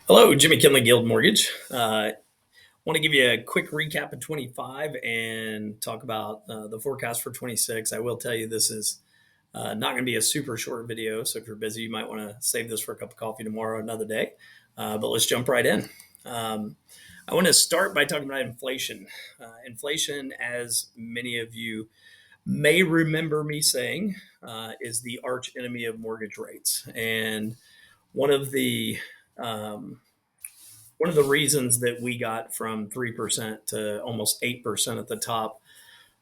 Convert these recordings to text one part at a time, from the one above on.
Hello, Jimmy Kinley, Guild Mortgage. Want to give you a quick recap of 25 and talk about the forecast for 26. I will tell you this is not going to be a super short video, so if you're busy, you might want to save this for a cup of coffee tomorrow, another day. But let's jump right in. I want to start by talking about inflation. Inflation, as many of you may remember me saying, is the arch enemy of mortgage rates. And one of the um, one of the reasons that we got from 3% to almost 8% at the top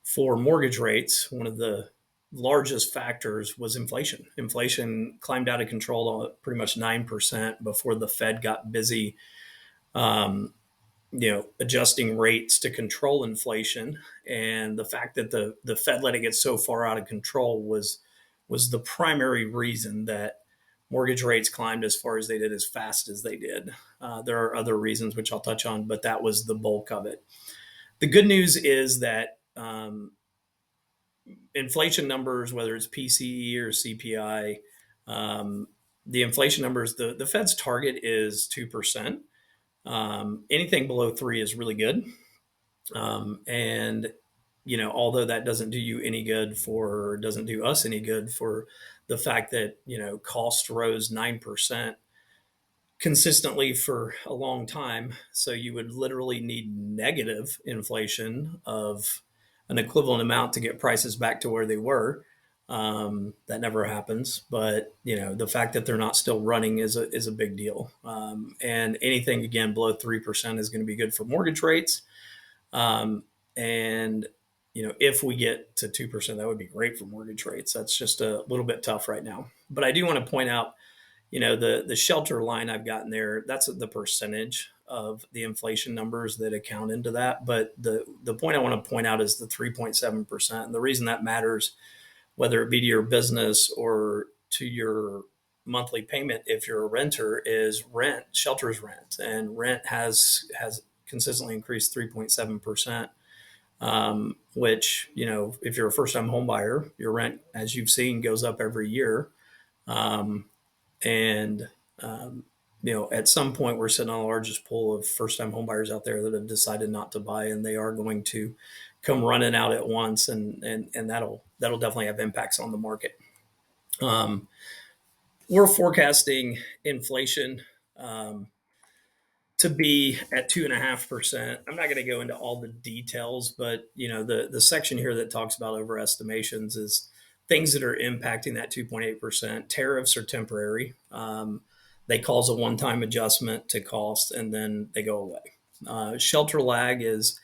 for mortgage rates, one of the largest factors was inflation. Inflation climbed out of control at pretty much 9% before the Fed got busy, um, adjusting rates to control inflation. And the fact that the Fed let it get so far out of control was the primary reason that mortgage rates climbed as far as they did, as fast as they did. There are other reasons which I'll touch on, but that was the bulk of it. The good news is that inflation numbers, whether it's PCE or CPI, the inflation numbers, the Fed's target is 2%. Anything below 3 is really good. And although that doesn't do you any good for, doesn't do us any good for the fact that, cost rose 9% consistently for a long time. So you would literally need negative inflation of an equivalent amount to get prices back to where they were. That never happens, but the fact that they're not still running is a big deal. And anything again below 3% is going to be good for mortgage rates. And if we get to 2%, that would be great for mortgage rates. That's just a little bit tough right now. But I do want to point out, the shelter line I've gotten there, that's the percentage of the inflation numbers that account into that. But the point I want to point out is the 3.7%. And the reason that matters, whether it be to your business or to your monthly payment, if you're a renter, is rent. Shelter's rent, and rent has consistently increased 3.7%. Which, if you're a first time home buyer, your rent, as you've seen, goes up every year. Um, and, at some point, we're sitting on the largest pool of first time home buyers out there that have decided not to buy, and they are going to come running out at once. And that'll definitely have impacts on the market. Um, we're forecasting inflation. To be at 2.5%. I'm not going to go into all the details, but the section here that talks about overestimations is things that are impacting that 2.8%. Tariffs are temporary. They cause a one-time adjustment to cost, and then they go away. Shelter lag is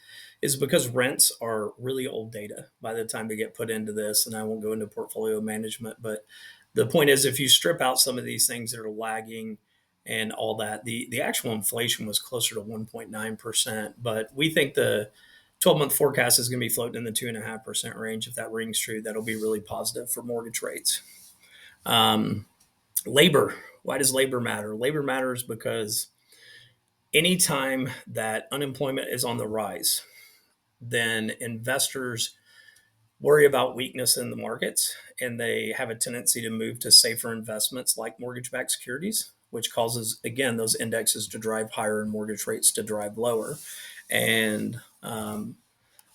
because rents are really old data by the time they get put into this, and I won't go into portfolio management, but the point is, if you strip out some of these things that are lagging and all that, the actual inflation was closer to 1.9%. But we think the 12-month forecast is going to be floating in the 2.5% range. If that rings true, that'll be really positive for mortgage rates. Um, Labor. Why does labor matter? Labor matters because anytime that unemployment is on the rise, then investors worry about weakness in the markets, and they have a tendency to move to safer investments like mortgage-backed securities, which causes, again, those indexes to drive higher and mortgage rates to drive lower. And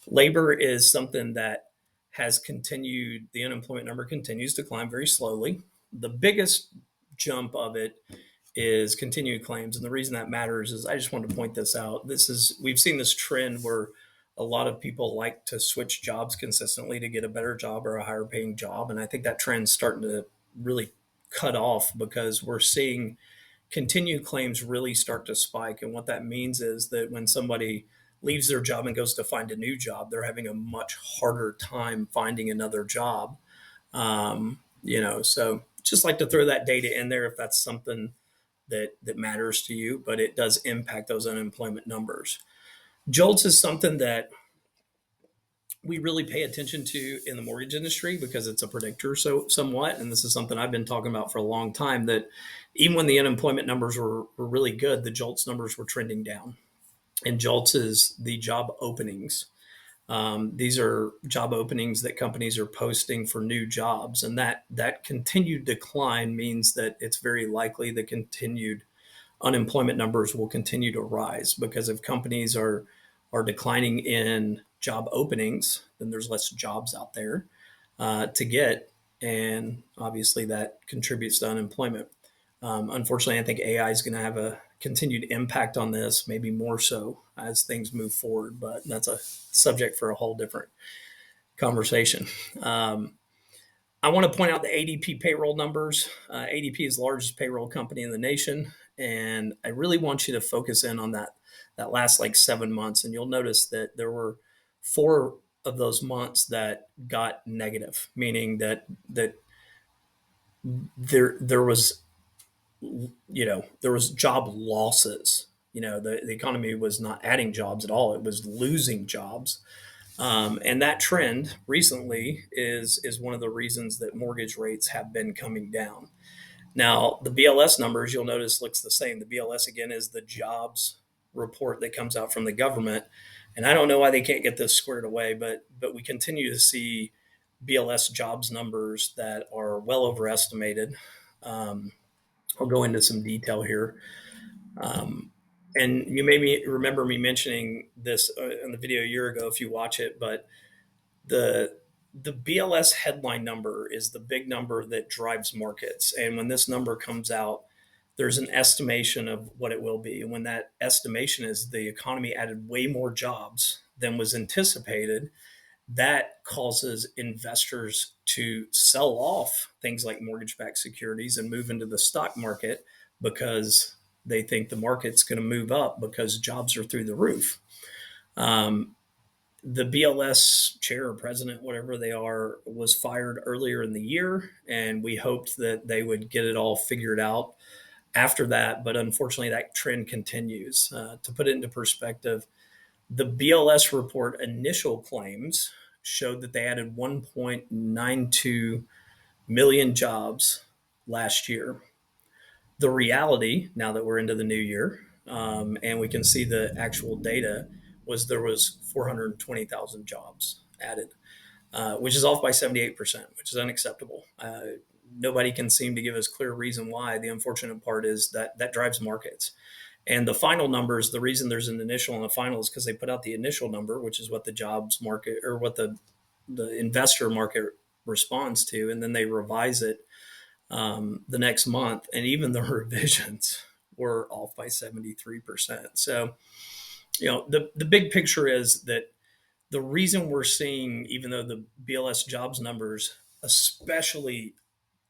labor is something that has continued, the unemployment number continues to climb very slowly. The biggest jump of it is continued claims. And the reason that matters is, I just wanted to point this out. We've seen this trend where a lot of people like to switch jobs consistently to get a better job or a higher paying job. And I think that trend's starting to really cut off, because we're seeing continued claims really start to spike. And what that means is that when somebody leaves their job and goes to find a new job, they're having a much harder time finding another job. So just like to throw that data in there if that's something that matters to you, but it does impact those unemployment numbers. JOLTS is something that we really pay attention to in the mortgage industry because it's a predictor, so somewhat. And this is something I've been talking about for a long time, that even when the unemployment numbers were really good, the JOLTS numbers were trending down. And JOLTS is the job openings. These are job openings that companies are posting for new jobs, and that continued decline means that it's very likely the continued unemployment numbers will continue to rise, because if companies are declining in job openings, then there's less jobs out there to get, and obviously that contributes to unemployment. Unfortunately, I think AI is going to have a continued impact on this, maybe more so as things move forward, but that's a subject for a whole different conversation. I want to point out the ADP payroll numbers. ADP is the largest payroll company in the nation, and I really want you to focus in on that last like 7 months, and you'll notice that there were 4 of those months that got negative, meaning that there was there was job losses. The economy was not adding jobs at all; it was losing jobs. And that trend recently is one of the reasons that mortgage rates have been coming down. Now, the BLS numbers, you'll notice, looks the same. The BLS, again, is the jobs report that comes out from the government. And I don't know why they can't get this squared away, but we continue to see BLS jobs numbers that are well overestimated. Um, I'll go into some detail here. Um, and you may remember me mentioning this in the video a year ago if you watch it, but the the BLS headline number is the big number that drives markets. And when this number comes out, there's an estimation of what it will be. And when that estimation is the economy added way more jobs than was anticipated, that causes investors to sell off things like mortgage backed securities and move into the stock market because they think the market's going to move up because jobs are through the roof. Um, the BLS chair or president, whatever they are, was fired earlier in the year, and we hoped that they would get it all figured out after that. But unfortunately, that trend continues. To put it into perspective, the BLS report initial claims showed that they added 1.92 million jobs last year. The reality, now that we're into the new year, and we can see the actual data, was there was 420,000 jobs added, which is off by 78%, which is unacceptable. Nobody can seem to give us clear reason why. The unfortunate part is that that drives markets. And the final numbers, the reason there's an initial and a final is because they put out the initial number, which is what the jobs market or what the investor market responds to, and then they revise it the next month. And even the revisions were off by 73%. So, the big picture is that the reason we're seeing, even though the BLS jobs numbers, especially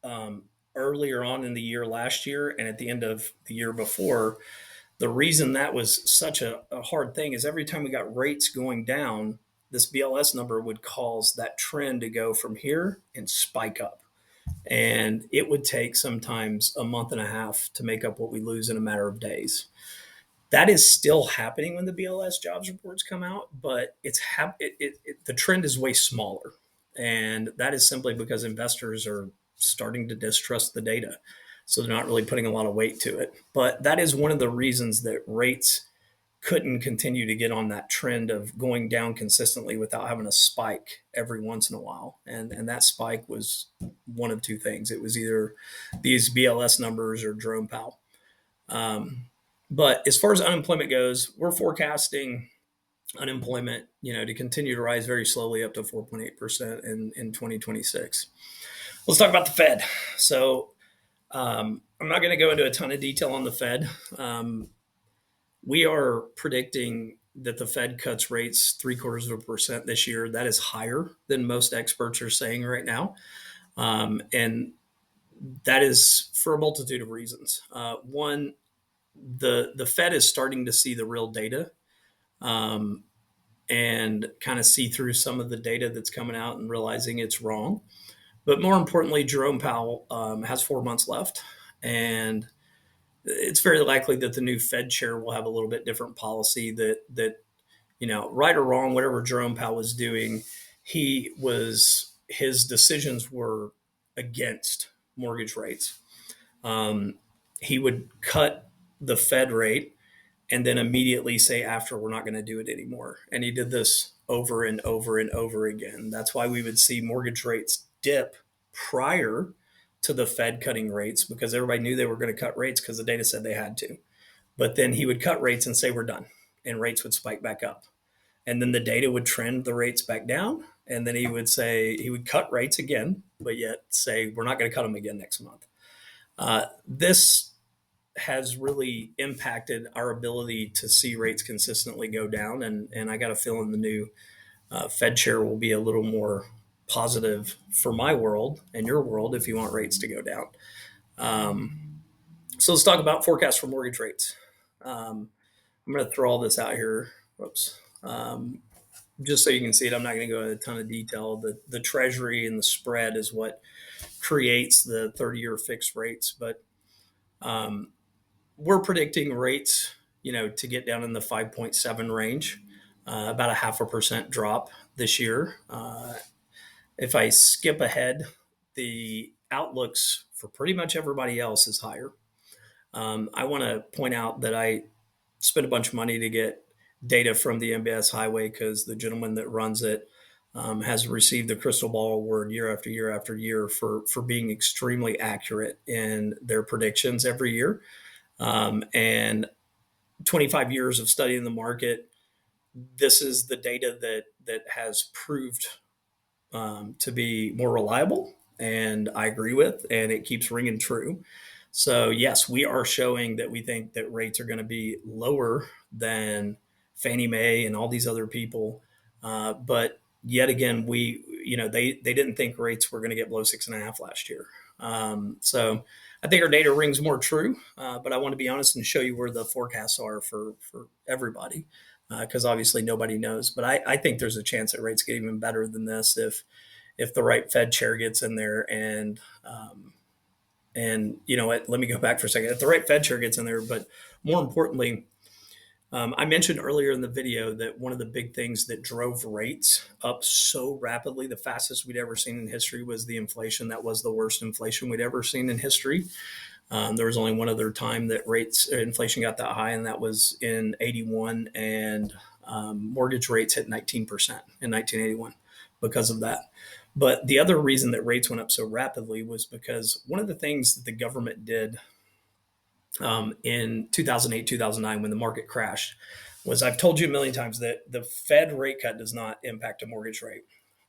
um, earlier on in the year last year and at the end of the year before, the reason that was such a hard thing is every time we got rates going down, this BLS number would cause that trend to go from here and spike up. And it would take sometimes a month and a half to make up what we lose in a matter of days. That is still happening when the BLS jobs reports come out, but the trend is way smaller. And that is simply because investors are starting to distrust the data. So they're not really putting a lot of weight to it. But that is one of the reasons that rates couldn't continue to get on that trend of going down consistently without having a spike every once in a while. And that spike was one of two things. It was either these BLS numbers or Jerome Powell. But as far as unemployment goes, we're forecasting unemployment, to continue to rise very slowly up to 4.8% in 2026. Let's talk about the Fed. So I'm not going to go into a ton of detail on the Fed. We are predicting that the Fed cuts rates 0.75% this year. That is higher than most experts are saying right now. And that is for a multitude of reasons. One, the Fed is starting to see the real data and kind of see through some of the data that's coming out and realizing it's wrong. But more importantly, Jerome Powell has 4 months left, and it's very likely that the new Fed chair will have a little bit different policy that right or wrong, whatever Jerome Powell was doing, his decisions were against mortgage rates. He would cut the Fed rate and then immediately say after, we're not going to do it anymore. And he did this over and over and over again. That's why we would see mortgage rates dip prior to the Fed cutting rates, because everybody knew they were going to cut rates because the data said they had to. But then he would cut rates and say, we're done. And rates would spike back up. And then the data would trend the rates back down. And then he would say, he would cut rates again, but yet say, we're not going to cut them again next month. This has really impacted our ability to see rates consistently go down. And I got a feeling the new Fed chair will be a little more positive for my world and your world if you want rates to go down. So let's talk about forecasts for mortgage rates. I'm going to throw all this out here. Whoops. Just so you can see it, I'm not going to go into a ton of detail. The Treasury and the spread is what creates the 30-year fixed rates. But we're predicting rates, to get down in the 5.7 range, about a 0.5% drop this year. If I skip ahead, the outlooks for pretty much everybody else is higher. I want to point out that I spent a bunch of money to get data from the MBS Highway because the gentleman that runs it has received the Crystal Ball Award year after year after year for being extremely accurate in their predictions every year. And 25 years of studying the market, this is the data that has proved to be more reliable, and I agree with, and it keeps ringing true. So yes, we are showing that we think that rates are going to be lower than Fannie Mae and all these other people. But yet again, they didn't think rates were going to get below 6.5 last year. So I think our data rings more true. But I want to be honest and show you where the forecasts are for everybody, because obviously nobody knows. But I think there's a chance that rates get even better than this if the right Fed chair gets in there and you know what? Let me go back for a second. If the right Fed chair gets in there, but more importantly, I mentioned earlier in the video that one of the big things that drove rates up so rapidly, the fastest we'd ever seen in history, was the inflation. That was the worst inflation we'd ever seen in history. There was only one other time that inflation got that high, and that was in 81, and mortgage rates hit 19% in 1981 because of that. But the other reason that rates went up so rapidly was because one of the things that the government did in 2008, 2009, when the market crashed, was, I've told you a million times that the Fed rate cut does not impact a mortgage rate.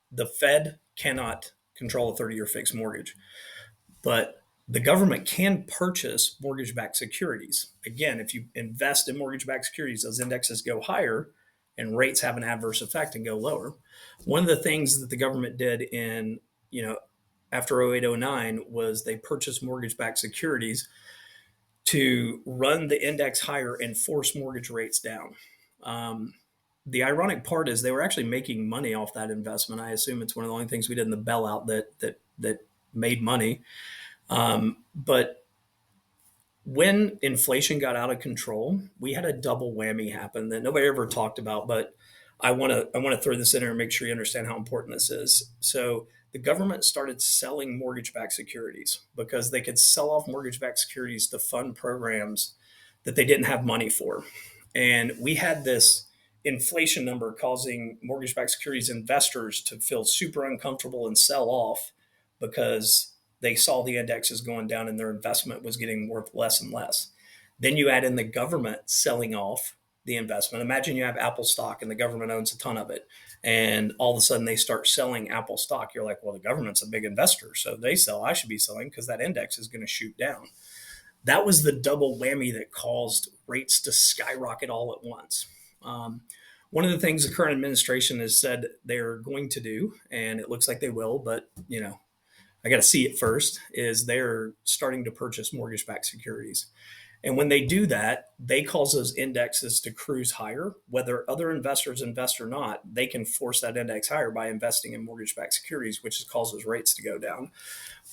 The Fed cannot control a 30-year fixed mortgage, but the government can purchase mortgage-backed securities. Again, if you invest in mortgage-backed securities, those indexes go higher and rates have an adverse effect and go lower. One of the things that the government did after 08, 09 was they purchased mortgage-backed securities to run the index higher and force mortgage rates down. The ironic part is they were actually making money off that investment. I assume it's one of the only things we did in the bailout that made money. But when inflation got out of control, we had a double whammy happen that nobody ever talked about. But I want to throw this in here and make sure you understand how important this is. So the government started selling mortgage-backed securities because they could sell off mortgage-backed securities to fund programs that they didn't have money for. And we had this inflation number causing mortgage-backed securities investors to feel super uncomfortable and sell off because they saw the indexes going down and their investment was getting worth less and less. Then you add in the government selling off the investment. Imagine you have Apple stock and the government owns a ton of it. And all of a sudden they start selling Apple stock. You're like, well, the government's a big investor, so they sell. I should be selling because that index is going to shoot down. That was the double whammy that caused rates to skyrocket all at once. One of the things the current administration has said they're going to do, and it looks like they will, but I got to see it first, is they're starting to purchase mortgage-backed securities. And when they do that, they cause those indexes to cruise higher. Whether other investors invest or not, they can force that index higher by investing in mortgage-backed securities, which causes rates to go down.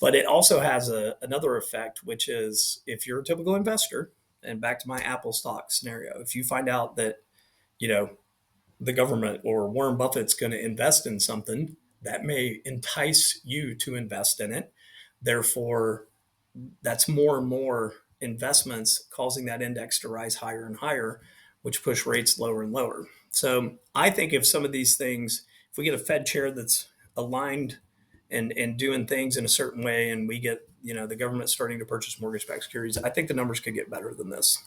But it also has another effect, which is if you're a typical investor, and back to my Apple stock scenario, if you find out that, the government or Warren Buffett's going to invest in something, that may entice you to invest in it. Therefore, that's more and more investments causing that index to rise higher and higher, which push rates lower and lower. So I think if some of these things, if we get a Fed chair that's aligned and doing things in a certain way, and we get, the government starting to purchase mortgage-backed securities, I think the numbers could get better than this.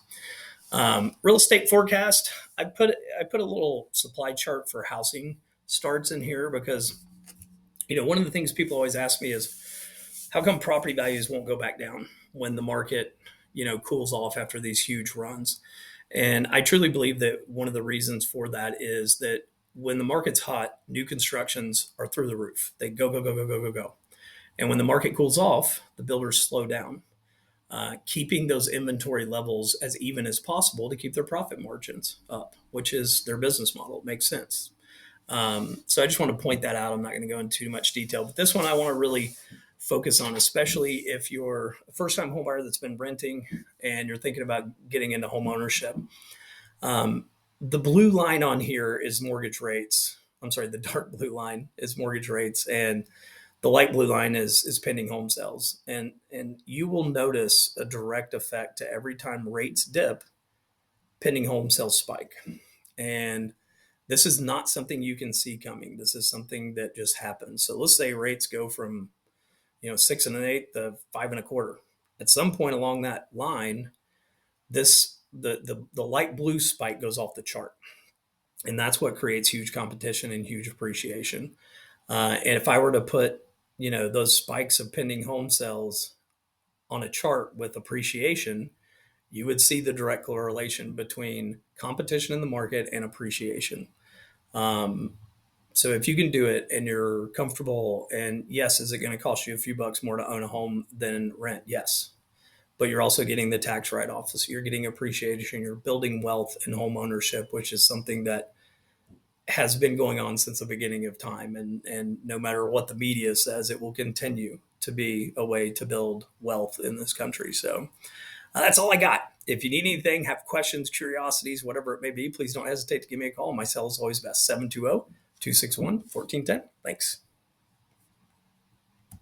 Real estate forecast. I put a little supply chart for housing starts in here because one of the things people always ask me is how come property values won't go back down when the market cools off after these huge runs. And I truly believe that one of the reasons for that is that when the market's hot, new constructions are through the roof. They go, go, go, go, go, go, go. And when the market cools off, the builders slow down, keeping those inventory levels as even as possible to keep their profit margins up, which is their business model. It makes sense. So I just want to point that out. I'm not going to go into too much detail, but this one I want to really focus on, especially if you're a first time homebuyer that's been renting and you're thinking about getting into home ownership. Um, the blue line on here is mortgage rates. I'm sorry, the dark blue line is mortgage rates, and the light blue line is pending home sales. And you will notice a direct effect to every time rates dip, pending home sales spike. And this is not something you can see coming. This is something that just happens. So let's say rates go from 6 1/8 to 5 1/4. At some point along that line, the light blue spike goes off the chart, and that's what creates huge competition and huge appreciation. And if I were to put those spikes of pending home sales on a chart with appreciation, you would see the direct correlation between competition in the market and appreciation. Um, so if you can do it and you're comfortable, and yes, is it going to cost you a few bucks more to own a home than rent? Yes. But you're also getting the tax write off. So you're getting appreciation. You're building wealth in home ownership, which is something that has been going on since the beginning of time. And no matter what the media says, it will continue to be a way to build wealth in this country. So that's all I got. If you need anything, have questions, curiosities, whatever it may be, please don't hesitate to give me a call. My cell is always best, 720-261-1410. Thanks.